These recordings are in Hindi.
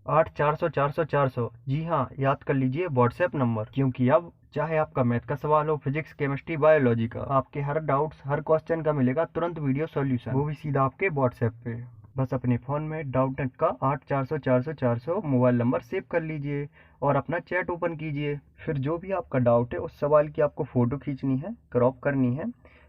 8 400 400 400। जी हाँ, याद कर लीजिए व्हाट्सएप नंबर, क्योंकि अब चाहे आपका मैथ का सवाल हो, फिजिक्स, केमिस्ट्री, बायोलॉजी का, आपके हर डाउट्स, हर क्वेश्चन का मिलेगा तुरंत वीडियो सॉल्यूशन, वो भी सीधा आपके व्हाट्सएप पे। बस अपने फ़ोन में डाउट नेट का 8 400 400 400 मोबाइल नंबर सेव कर लीजिए और अपना चैट ओपन कीजिए। फिर जो भी आपका डाउट है उस सवाल की आपको फ़ोटो खींचनी है, क्रॉप करनी है,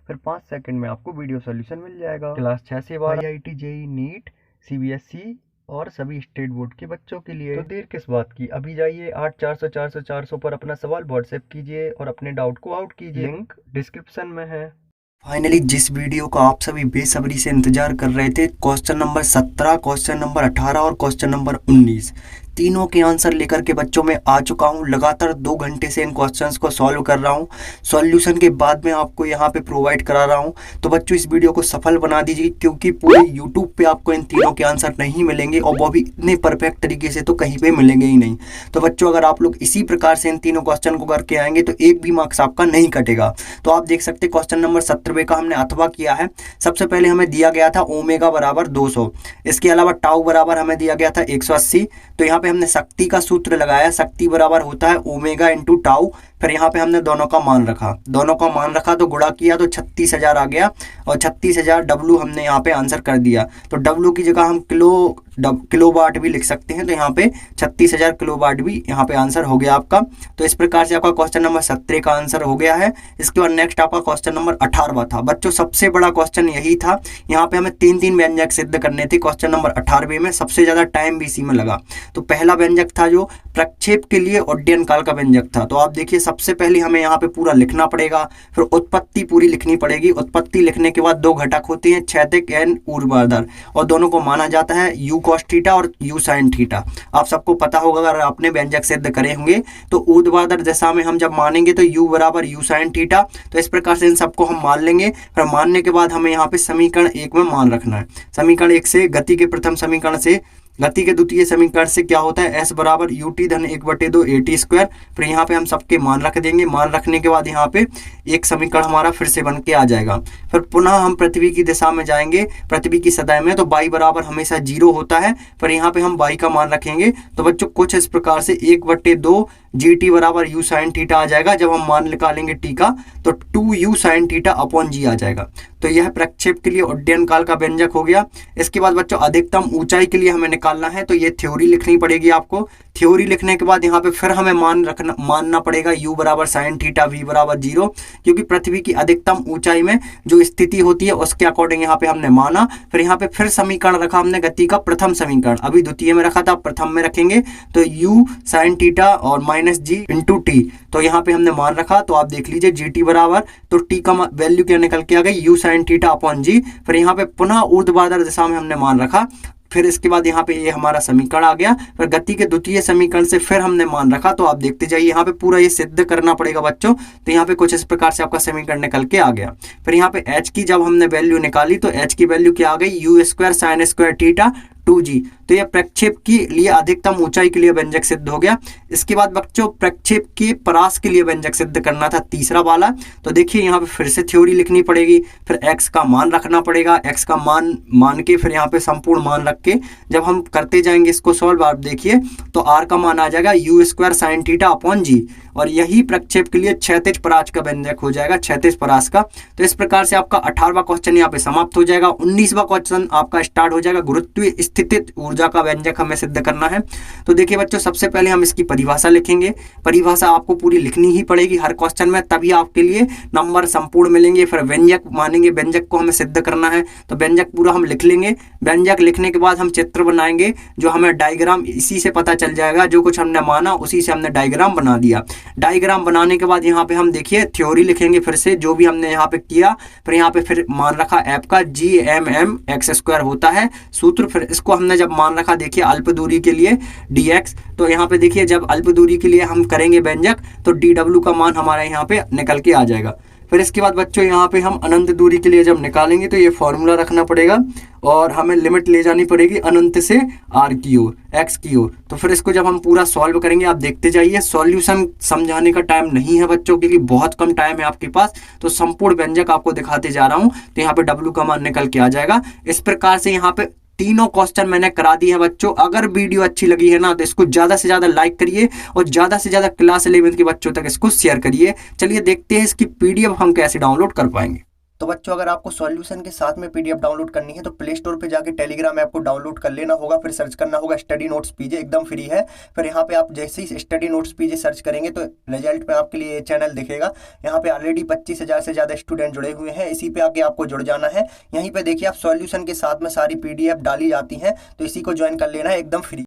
फिर 5 सेकंड में आपको वीडियो सॉल्यूशन मिल जाएगा। क्लास 6 से 12 IIT JEE नीट CBSE और सभी स्टेट बोर्ड के बच्चों के लिए। तो देर किस बात की, अभी जाइए 8 400 400 400 पर अपना सवाल व्हाट्सएप कीजिए और अपने डाउट को आउट कीजिए। लिंक डिस्क्रिप्शन में है। फाइनली जिस वीडियो का आप सभी बेसब्री से इंतजार कर रहे थे, क्वेश्चन नंबर 17, क्वेश्चन नंबर 18 और क्वेश्चन नंबर 19, तीनों के आंसर लेकर के बच्चों में आ चुका हूं। लगातार 2 घंटे से इन क्वेश्चंस को सॉल्व कर रहा हूं। सॉल्यूशन के बाद में आपको यहां पे प्रोवाइड करा रहा हूं। तो बच्चों इस वीडियो को सफल बना दीजिए, क्योंकि पूरे यूट्यूब पे आपको इन तीनों के आंसर नहीं मिलेंगे, और वो भी इतने परफेक्ट तरीके से तो कहीं पे मिलेंगे ही नहीं। तो बच्चों अगर आप लोग इसी प्रकार से इन तीनों क्वेश्चन को करके आएंगे तो एक भी मार्क्स आपका नहीं कटेगा। तो आप देख सकते क्वेश्चन नंबर 17 का हमने अथवा किया है। सबसे पहले हमें दिया गया था ओमेगा बराबर 200, इसके अलावा टाउ बराबर हमें दिया गया था 180। तो यहाँ पे हमने शक्ति का सूत्र लगाया, शक्ति बराबर होता है ओमेगा इंटू टाउ। फिर यहाँ पे हमने दोनों का मान रखा, तो गुणा किया तो 36,000 आ गया, और 36,000 डब्लू हमने यहाँ पे आंसर कर दिया। तो डब्लू की जगह हम किलोवाट भी लिख सकते हैं, तो यहाँ पे 36,000 किलोवाट भी यहाँ पे आंसर हो गया आपका। तो इस प्रकार से आपका क्वेश्चन नंबर 17 का आंसर हो गया है। इसके बाद नेक्स्ट आपका क्वेश्चन नंबर 18 था। बच्चों सबसे बड़ा क्वेश्चन यही था, यहाँ पे हमें 3 व्यंजक सिद्ध करने थे। क्वेश्चन नंबर 18 में सबसे ज्यादा टाइम भी इसी में लगा। तो पहला व्यंजक था जो प्रक्षेप के लिए उड्डयन काल का व्यंजक था। तो आप देखिए सबसे पहले हमें यहाँ पे पूरा लिखना पड़ेगा, फिर उत्पत्ति पूरी लिखनी पड़ेगी। उत्पत्ति लिखने के बाद 2 घटक होते हैं, क्षैतिज एंड ऊर्ध्वाधर, और दोनों को माना जाता है यू कॉस थीटा और यू साइन थीटा। आप सबको पता होगा, अगर आपने व्यंजक सिद्ध करे होंगे तो ऊर्ध्वाधर दिशा में हम जब मानेंगे तो यू बराबर यू साइन थीटा। तो इस प्रकार से इन सबको हम मान लेंगे। फिर मानने के बाद हमें यहाँ पे समीकरण 1 में मान रखना है। समीकरण 1 से गति के प्रथम समीकरण से गति के द्वितीय समीकरण से क्या होता है, s बराबर ut धन 1/2 at स्क्वायर। फिर यहाँ पे हम सबके मान रख देंगे। मान रखने के बाद यहाँ पे एक समीकरण हमारा फिर से बन के आ जाएगा। फिर पुनः हम पृथ्वी की दिशा में जाएंगे, पृथ्वी की सतह में, तो y बराबर हमेशा 0 होता है। फिर यहाँ पे हम y का मान रखेंगे। तो बच्चों कुछ इस प्रकार से 1/2 gt बराबर u साइन थीटा आ जाएगा। जब हम मान निकालेंगे t का, तो 2u sine theta upon g आ जाएगा। तो यह प्रक्षेप के लिए उड्डयन काल का व्यंजक हो गया। इसके बाद बच्चों अधिकतम ऊंचाई के लिए हमें निकालना है, तो ये थ्योरी लिखनी पड़ेगी आपको। थ्योरी लिखने के बाद यहाँ पे फिर हमें मानना पड़ेगा u बराबर साइन थीटा v बराबर 0, क्योंकि पृथ्वी की अधिकतम ऊंचाई में जो स्थिति होती है उसके अकॉर्डिंग यहाँ पे हमने माना। फिर यहाँ पे फिर समीकरण रखा हमने गति का प्रथम समीकरण, अभी द्वितीय में रखा था, प्रथम में रखेंगे। तो u साइन थीटा और माइनस g इंटू टी, तो यहाँ पे हमने मान रखा। तो आप देख लीजिए gt बराबर, तो t का वैल्यू क्या निकल के आ गई, u sine theta upon g। फिर यहाँ पे पुनः ऊर्ध्वाधर दिशा में हमने मान रखा। फिर इसके बाद यहाँ पे ये हमारा समीकरण आ गया। फिर गति के द्वितीय समीकरण से फिर हमने मान रखा। तो आप देखते जाइए, यहाँ पे पूरा ये सिद्ध करना पड़ेगा बच्चों। तो यहाँ पे कुछ इस प्रकार से आपका समीकरण निकल के आ गया। फिर यहाँ पे h की जब हमने वैल्यू निकाली, तो h की वैल्यू क्या आ गई, u square sine square theta 2g। तो यह प्रक्षेप के लिए अधिकतम ऊंचाई के लिए व्यंजक सिद्ध हो गया। इसके बाद बच्चों प्रक्षेप के परास के लिए व्यंजक सिद्ध करना था, तीसरा वाला। तो देखिए यहाँ पे फिर से थ्योरी लिखनी पड़ेगी। फिर x का मान रखना पड़ेगा। x का मान के फिर यहाँ पे संपूर्ण मान रख के जब हम करते जाएंगे इसको सॉल्व, आप देखिए तो r का मान आ जाएगा u square sine theta upon g, और यही प्रक्षेप के लिए क्षैतिज परास का व्यंजक हो जाएगा, क्षैतिज परास का। तो इस प्रकार से आपका 18वां क्वेश्चन यहाँ पे समाप्त हो जाएगा। 19वां क्वेश्चन आपका स्टार्ट हो जाएगा। गुरुत्वीय स्थितिज ऊर्जा का व्यंजक हमें सिद्ध करना है। तो देखिए बच्चों सबसे पहले हम इसकी परिभाषा लिखेंगे। परिभाषा आपको पूरी लिखनी ही पड़ेगी हर क्वेश्चन में, तभी आपके लिए नंबर संपूर्ण मिलेंगे। फिर व्यंजक मानेंगे, व्यंजक को हमें सिद्ध करना है, तो व्यंजक पूरा हम लिख लेंगे। व्यंजक लिखने के बाद हम चित्र बनाएंगे, जो हमें डायग्राम इसी से पता चल जाएगा। जो कुछ हमने माना उसी से हमने डायग्राम बना दिया। डायग्राम बनाने के बाद यहाँ पे हम देखिए थ्योरी लिखेंगे फिर से, जो भी हमने यहाँ पे किया। फिर यहाँ पे फिर मान रखा एफ का GMM x स्क्वायर होता है सूत्र। फिर इसको हमने जब मान रखा, देखिए अल्प दूरी के लिए dx, तो यहाँ पे देखिए जब अल्प दूरी के लिए हम करेंगे व्यंजक, तो dw का मान हमारा यहाँ पे निकल के आ जाएगा। फिर इसके बाद बच्चों यहाँ पे हम अनंत दूरी के लिए जब निकालेंगे, तो ये फॉर्मूला रखना पड़ेगा, और हमें लिमिट ले जानी पड़ेगी अनंत से r की ओर, x की ओर। तो फिर इसको जब हम पूरा सॉल्व करेंगे, आप देखते जाइए। सॉल्यूशन समझाने का टाइम नहीं है बच्चों, क्योंकि बहुत कम टाइम है आपके पास। तो संपूर्ण व्यंजक आपको दिखाते जा रहा हूँ। तो यहाँ पे w का मान निकल के आ जाएगा। इस प्रकार से यहाँ पे तीनों क्वेश्चन मैंने करा दिए हैं बच्चों। अगर वीडियो अच्छी लगी है ना तो इसको ज्यादा से ज्यादा लाइक करिए और ज्यादा से ज्यादा क्लास 11 के बच्चों तक इसको शेयर करिए। चलिए देखते हैं इसकी पीडीएफ हम कैसे डाउनलोड कर पाएंगे। तो बच्चों अगर आपको सॉल्यूशन के साथ में पीडीएफ डाउनलोड करनी है तो प्ले स्टोर पे जाके टेलीग्राम ऐप को डाउनलोड कर लेना होगा। फिर सर्च करना होगा स्टडी नोट्स पीजे, एकदम फ्री है। फिर यहाँ पे आप जैसे ही स्टडी नोट्स पीजे सर्च करेंगे तो रिजल्ट पे आपके लिए चैनल दिखेगा। यहाँ पे ऑलरेडी 25,000 से ज्यादा स्टूडेंट जुड़े हुए हैं, इसी पे आके आपको जुड़ जाना है। यहीं पे देखिए आप सॉल्यूशन के साथ में सारी पीडीएफ डाली जाती है, तो इसी को ज्वाइन कर लेना है एकदम फ्री।